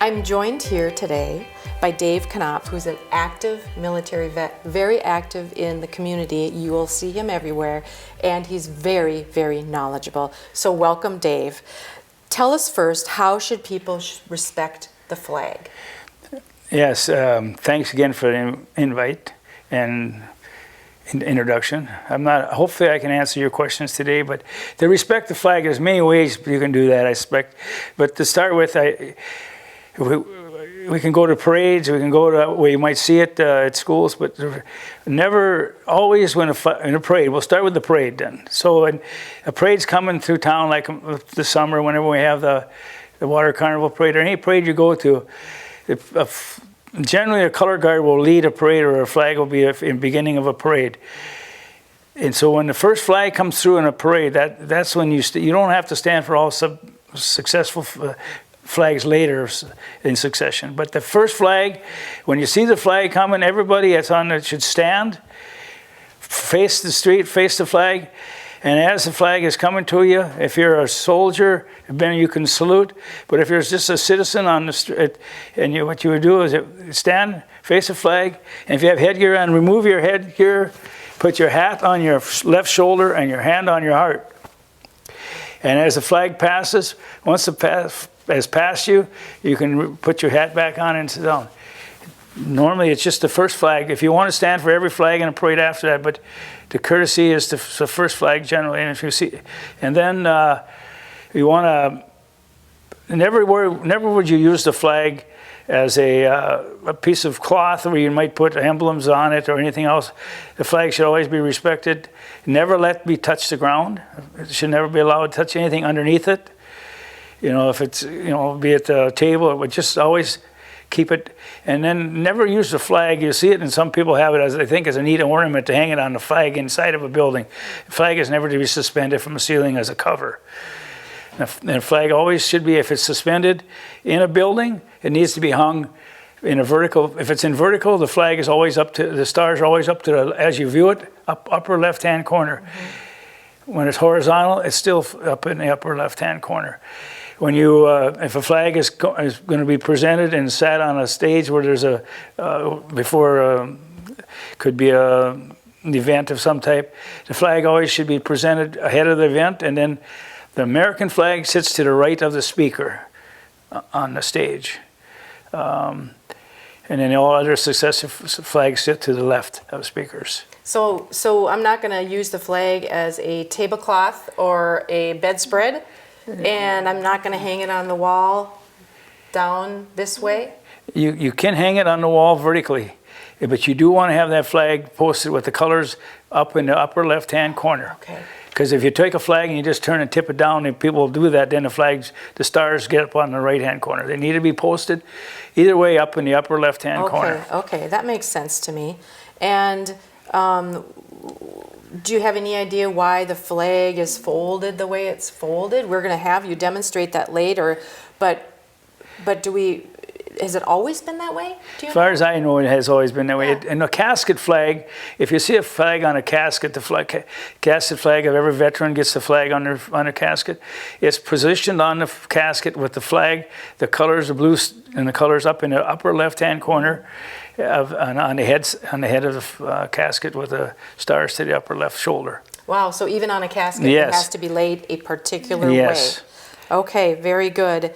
I'm joined here today by Dave Knopf, who's an active military vet, very active in the community. You will see him everywhere, and he's very, very knowledgeable. So welcome, Dave. Tell us first, how should people respect the flag? Yes, thanks again for the invite and introduction. Hopefully I can answer your questions today, but to respect the flag, there's many ways you can do that, I expect. But to start with, we can go to parades, we can go to where you might see it at schools, but never, always when in a parade, we'll start with the parade then. So when a parade's coming through town, like the summer, whenever we have the water carnival parade, or any parade you go to, generally a color guard will lead a parade, or a flag will be in the beginning of a parade. And so when the first flag comes through in a parade, that's when you don't have to stand for all successful flags later in succession. But the first flag, when you see the flag coming, everybody that's on it should stand, face the street, face the flag. And as the flag is coming to you, if you're a soldier, then you can salute. But if you're just a citizen on the street, and what you would do is stand, face the flag, and if you have headgear on, remove your headgear, put your hat on your left shoulder and your hand on your heart. And as the flag passes, once it has passed you, you can put your hat back on and sit down. Normally, it's just the first flag. If you want to stand for every flag in a parade after that, but the courtesy is the first flag generally. And if you see, and then you want to never would you use the flag as a piece of cloth where you might put emblems on it or anything else. The flag should always be respected. Never let me touch the ground. It should never be allowed to touch anything underneath it. You know, if it's, be it the table, it would just always keep it. And then never use the flag. You see it, and some people have it as, they think, as a neat ornament to hang it on the flag inside of a building. The flag is never to be suspended from a ceiling as a cover. And the flag always should be, if it's suspended in a building, it needs to be hung in a vertical. If it's in vertical, the flag is always up to, the stars are always up to, as you view it, upper left-hand corner. Mm-hmm. When it's horizontal, it's still up in the upper left-hand corner. When you, if a flag is going to be presented and sat on a stage where there's could be an event of some type, the flag always should be presented ahead of the event, and then the American flag sits to the right of the speaker on the stage. And then all other successive flags sit to the left of speakers. So I'm not going to use the flag as a tablecloth or a bedspread, and I'm not going to hang it on the wall down this way? You can hang it on the wall vertically, but you do want to have that flag posted with the colors up in the upper left-hand corner. Okay. Because if you take a flag and you just turn and tip it down, and people do that, then the stars get up on the right-hand corner. They need to be posted either way up in the upper left-hand corner. Okay, that makes sense to me. And do you have any idea why the flag is folded the way it's folded? We're going to have you demonstrate that later, but has it always been that way? As far as I know, it has always been that way. Yeah. And a casket flag, if you see a flag on a casket, the casket flag of every veteran gets the flag on a casket. It's positioned on the casket with the flag, the colors, the blue and the colors up in the upper left-hand corner, on the head of the casket with the stars to the upper left shoulder. Wow, so even on a casket, yes. It has to be laid a particular yes. way. Okay, very good.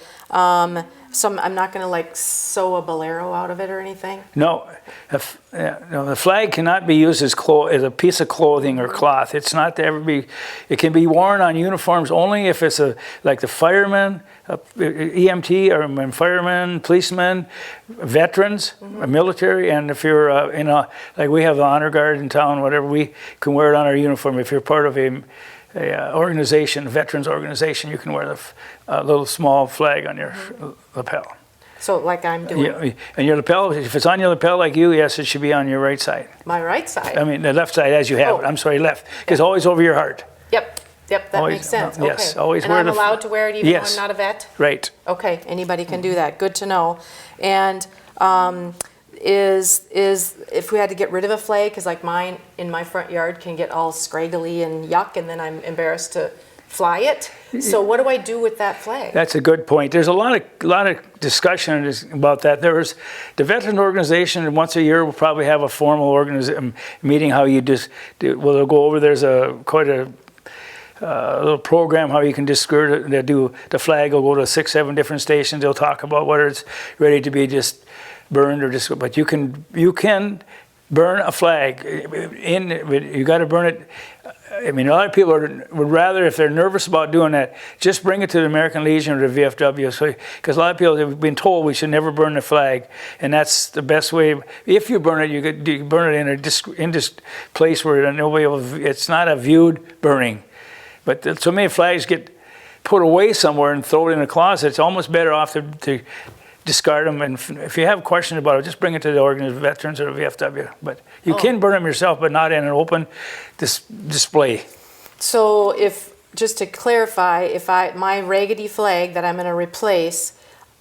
So I'm not going to sew a bolero out of it or anything? No, the flag cannot be used as a piece of clothing or cloth. It's not to ever be. It can be worn on uniforms only if it's like the firemen, EMT, or firemen, policemen, veterans, military, and if you're like we have the honor guard in town, whatever, we can wear it on our uniform. If you're part of a organization, a veterans organization, you can wear the little small flag on your lapel. So like I'm doing. Yeah, and your lapel, if it's on your lapel like you, yes, it should be on your right side. My right side? I mean, the left side as you have it. I'm sorry, left. Because always over your heart. Yep, that always makes sense. Yes, okay. always and wear I'm allowed to wear it even though I'm not a vet? Right. Okay, anybody can do that. Good to know. And is if we had to get rid of a flag, because like mine in my front yard can get all scraggly and yuck, and then I'm embarrassed to fly it. So what do I do with that flag? That's a good point. There's a lot of discussion about that. There's the veteran organization, and once a year we'll probably have a formal meeting. How you they'll go over. There's quite a little program how you can discard it. They do the flag. Will go to 6-7 different stations. They'll talk about whether it's ready to be just burned or just. But you can burn a flag. You got to burn it. I mean, a lot of people would rather, if they're nervous about doing that, just bring it to the American Legion or the VFW. So, because a lot of people have been told we should never burn the flag, and that's the best way. If you burn it, you burn it in this place where nobody will. It's not a viewed burning. But so many flags get put away somewhere and thrown in a closet. It's almost better off to discard them. And if you have questions about it, just bring it to the organization, veterans or the VFW. But you can burn them yourself, but not in an open display. So just to clarify, if my raggedy flag that I'm going to replace,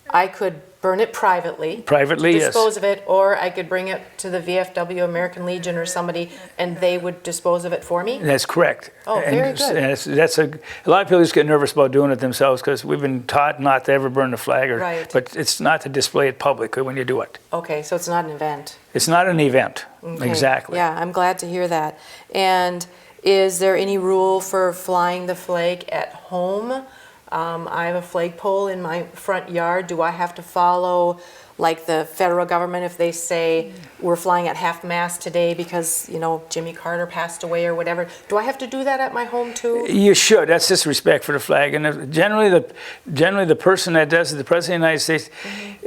I could burn it privately. Privately, yes. Dispose of it, or I could bring it to the VFW, American Legion, or somebody, and they would dispose of it for me? That's correct. Oh, very good. And a lot of people just get nervous about doing it themselves because we've been taught not to ever burn the flag. Right. But it's not to display it publicly when you do it. Okay, so it's not an event. It's not an event. Okay. Exactly. Yeah, I'm glad to hear that. And is there any rule for flying the flag at home? I have a flagpole in my front yard. Do I have to follow like the federal government if they say we're flying at half-mast today because, Jimmy Carter passed away or whatever? Do I have to do that at my home too? You should. That's just respect for the flag. And generally the person that does it, the President of the United States,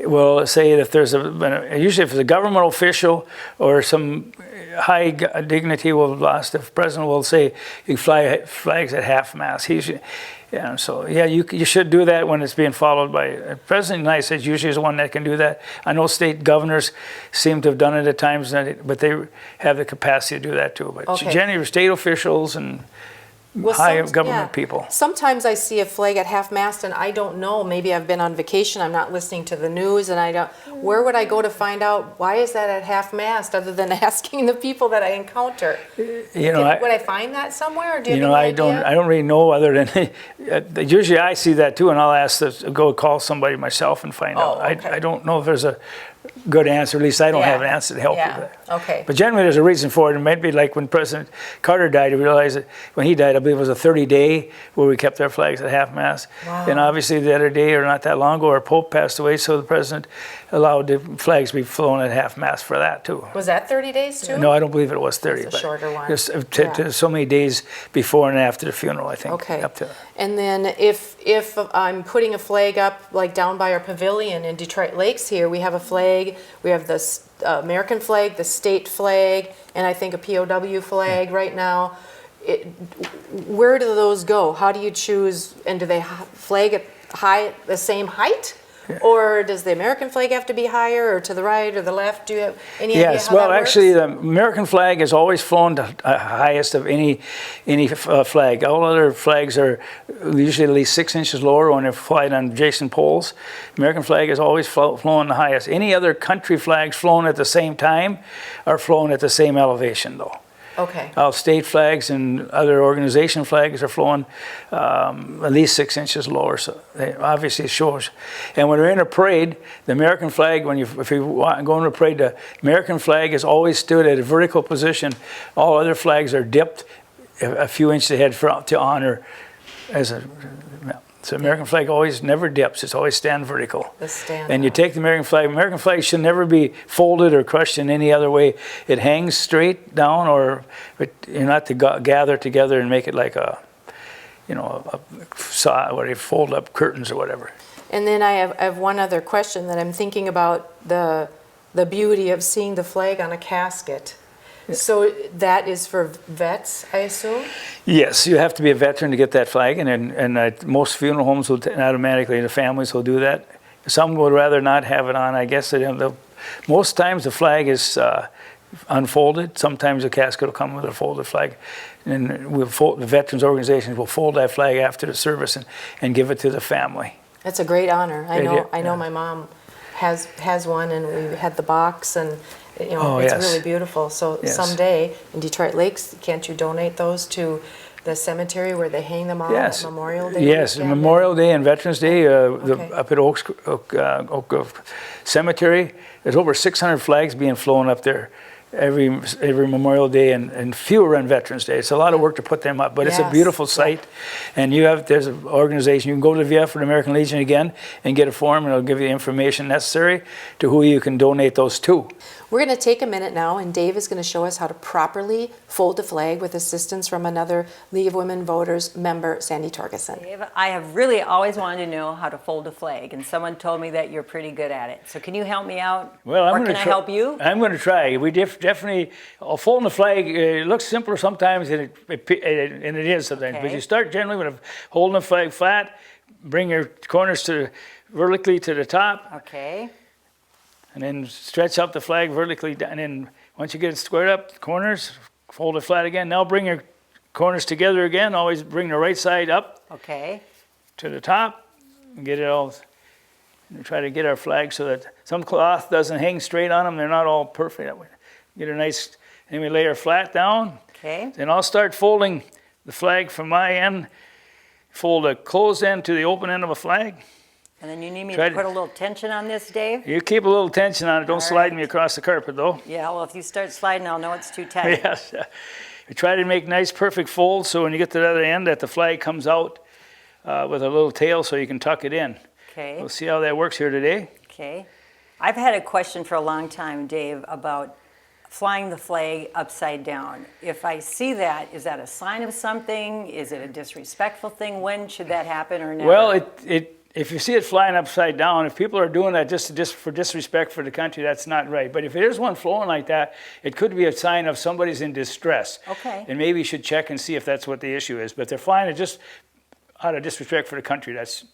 will say that there's usually if it's a government official or some high dignity the President will say you fly flags at half-mast. Yeah, so you should do that when it's being followed by the President of the United States. Usually is the one that can do that. I know state governors seem to have done it at times, but they have the capacity to do that too. But generally, state officials and high government people. Sometimes I see a flag at half-mast and I don't know. Maybe I've been on vacation. I'm not listening to the news, and I don't. Where would I go to find out why is that at half-mast, other than asking the people that I encounter? Would I find that somewhere? Or do you have any idea? I don't really know other than usually I see that too, and I'll ask to go call somebody myself and find out. Okay. I don't know if there's a good answer. At least I don't have an answer to help you with that. Okay. But generally, there's a reason for it. It might be like when President Carter died. We realized that when he died, I believe it was a 30-day where we kept our flags at half-mast. Wow. And obviously, the other day, or not that long ago, our Pope passed away, so the President allowed the flags to be flown at half-mast for that too. Was that 30 days too? No, I don't believe it was 30. It's a shorter one. Just to so many days before and after the funeral, I think. Okay. Up to. And then if I'm putting a flag up, like down by our pavilion in Detroit Lakes here, we have a flag. We have the American flag, the state flag, and I think a POW flag right now. Where do those go? How do you choose? And do they flag at the same height? Yeah. Or does the American flag have to be higher, or to the right, or the left? Do you have any idea how that works? Yes, well, actually, the American flag is always flown the highest of any flag. All other flags are usually at least 6 inches lower when they're flying on adjacent poles. American flag is always flown the highest. Any other country flags flown at the same time are flown at the same elevation, though. Okay. All state flags and other organization flags are flown at least 6 inches lower, so obviously it shows. And when we're in a parade, the American flag, if you want to go in a parade, the American flag is always stood at a vertical position. All other flags are dipped a few inches ahead to honor So American flag always never dips. It's always stand vertical. And you take the American flag. American flag should never be folded or crushed in any other way. It hangs straight down, but you're not to gather together and make it like a saw where you fold up curtains or whatever. And then I have one other question that I'm thinking about the beauty of seeing the flag on a casket. So that is for vets, I assume? Yes, you have to be a veteran to get that flag, and most funeral homes will automatically, the families will do that. Some would rather not have it on, I guess. Most times the flag is unfolded. Sometimes the casket will come with a folded flag. And the veterans organizations will fold that flag after the service and give it to the family. That's a great honor. I know my mom has one, and we had the box, and it's really beautiful. So someday in Detroit Lakes, can't you donate those to the cemetery where they hang them all Yes. at Memorial Day? Yes, weekend? Memorial Day and Veterans Day, Okay. up at Oak Grove Cemetery, there's over 600 flags being flown up there every Memorial Day and fewer on Veterans Day. It's a lot of work to put them up, but it's a Yes. beautiful site. And there's an organization, you can go to the VF for the American Legion again and get a form, and it'll give you the information necessary to who you can donate those to. We're going to take a minute now, and Dave is going to show us how to properly fold a flag with assistance from another League of Women Voters member, Sandy Torgerson. Dave, I have really always wanted to know how to fold a flag, and someone told me that you're pretty good at it. So can you help me out? Well, or can I help you? I'm going to try. We definitely, folding the flag, it looks simpler sometimes and it is sometimes. Okay. But you start generally with holding the flag flat, bring your corners vertically to the top, Okay. and then stretch up the flag vertically down. And then once you get it squared up, corners, fold it flat again. Now bring your corners together again. Always bring the right side up Okay. to the top and get it all. And try to get our flag so that some cloth doesn't hang straight on them. They're not all perfect. Get a nice, and we lay her flat down. Okay. Then I'll start folding the flag from my end. Fold a closed end to the open end of a flag. And then you need me Try to to- put a little tension on this, Dave? You keep a little tension on it. Don't All slide right. me across the carpet though. Yeah, well, if you start sliding, I'll know it's too tight. Yes. We try to make nice, perfect folds so when you get to the other end that the flag comes out with a little tail so you can tuck it in. Okay. We'll see how that works here today. Okay. I've had a question for a long time, Dave, about flying the flag upside down. If I see that, is that a sign of something? Is it a disrespectful thing? When should that happen or never? Well, if you see it flying upside down, if people are doing that just for disrespect for the country, that's not right. But if there's one flowing like that, it could be a sign of somebody's in distress. Okay. And maybe you should check and see if that's what the issue is. But if they're flying it just out of disrespect for the country, that's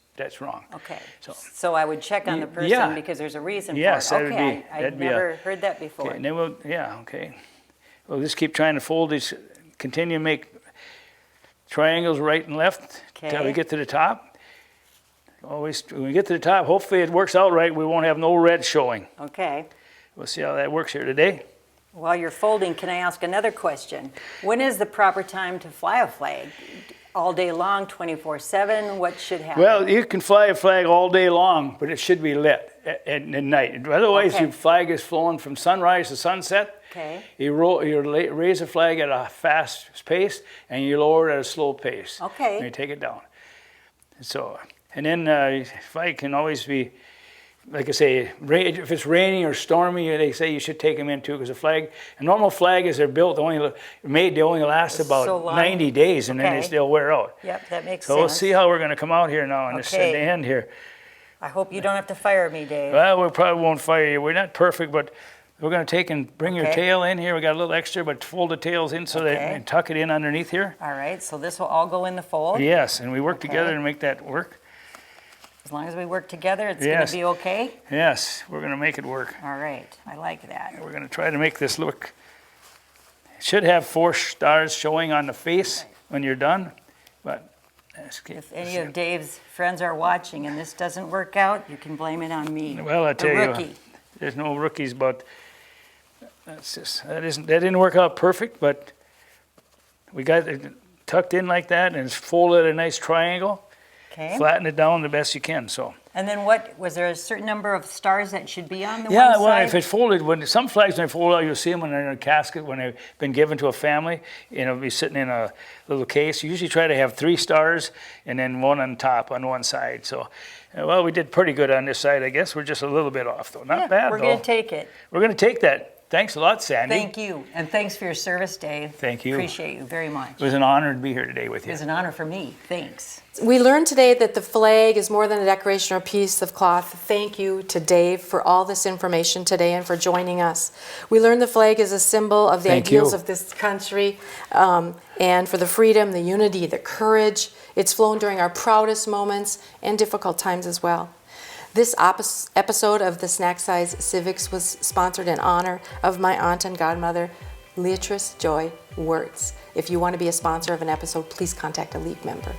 wrong. Okay. So- So I would check on the person Yeah. because there's a reason Yes, for it. that would Okay. be- I've that'd be never heard that before. Okay, and then we'll just keep trying to fold these, continue to make triangles right and left until we Okay. get to the top. Always, when we get to the top, hopefully it works out right. We won't have no red showing. Okay. We'll see how that works here today. While you're folding, can I ask another question? When is the proper time to fly a flag? All day long, 24/7? What should happen? Well, you can fly a flag all day long, but it should be lit at night. Otherwise, Okay. your flag is flowing from sunrise to sunset. Okay. You raise the flag at a fast pace, and you lower it at a slow pace. Okay. And you take it down. So, and then flag can always be, like I say, if it's raining or stormy, they say you should take them in too, because a normal flag as they're built, they only last about So long? 90 days, and then Okay. they still wear out. Yep, that makes So sense. we'll see how we're going to come out here now on this at Okay. the end here. I hope you don't have to fire me, Dave. Well, we probably won't fire you. We're not perfect, but we're going to take and bring your Okay. tail in here. We got a little extra, but fold the tails in so that Okay. and tuck it in underneath here. All right, so this will all go in the fold. Yes, and we work Okay. together to make that work. As long as we work together, it's going Yes. to be okay? Yes, we're going to make it work. All right, I like that. We're going to try to make this look. It should have 4 stars showing on the face when you're done, but If any of Dave's friends are watching and this doesn't work out, you can blame it on me. well, I the tell you, rookie. there's no rookies, but that didn't work out perfect, but we got it tucked in like that and it's folded a nice triangle. Okay. Flatten it down the best you can. So And then was there a certain number of stars that should be on the yeah, one well, side? if it's folded, when some flags when they fold out, you'll see them when they're in a casket when they've been given to a family. It'll be sitting in a little case. You usually try to have 3 stars and then 1 on top on one side. So, well, we did pretty good on this side, I guess. We're just a little bit off though. Not bad We're though. going to take it. We're going to take that. Thanks a lot, Sandy. Thank you. And thanks for your service, Dave. Thank you. Appreciate you very much. It was an honor to be here today with It you. was an honor for me. Thanks. We learned today that the flag is more than a decoration or a piece of cloth. Thank you to Dave for all this information today and for joining us. We learned the flag is a symbol of the Thank ideals you. of this country and for the freedom, the unity, the courage. It's flown during our proudest moments and difficult times as well. This episode of the Snack Size Civics was sponsored in honor of my aunt and godmother, Leatrice Joy Wirtz. If you want to be a sponsor of an episode, please contact a League member.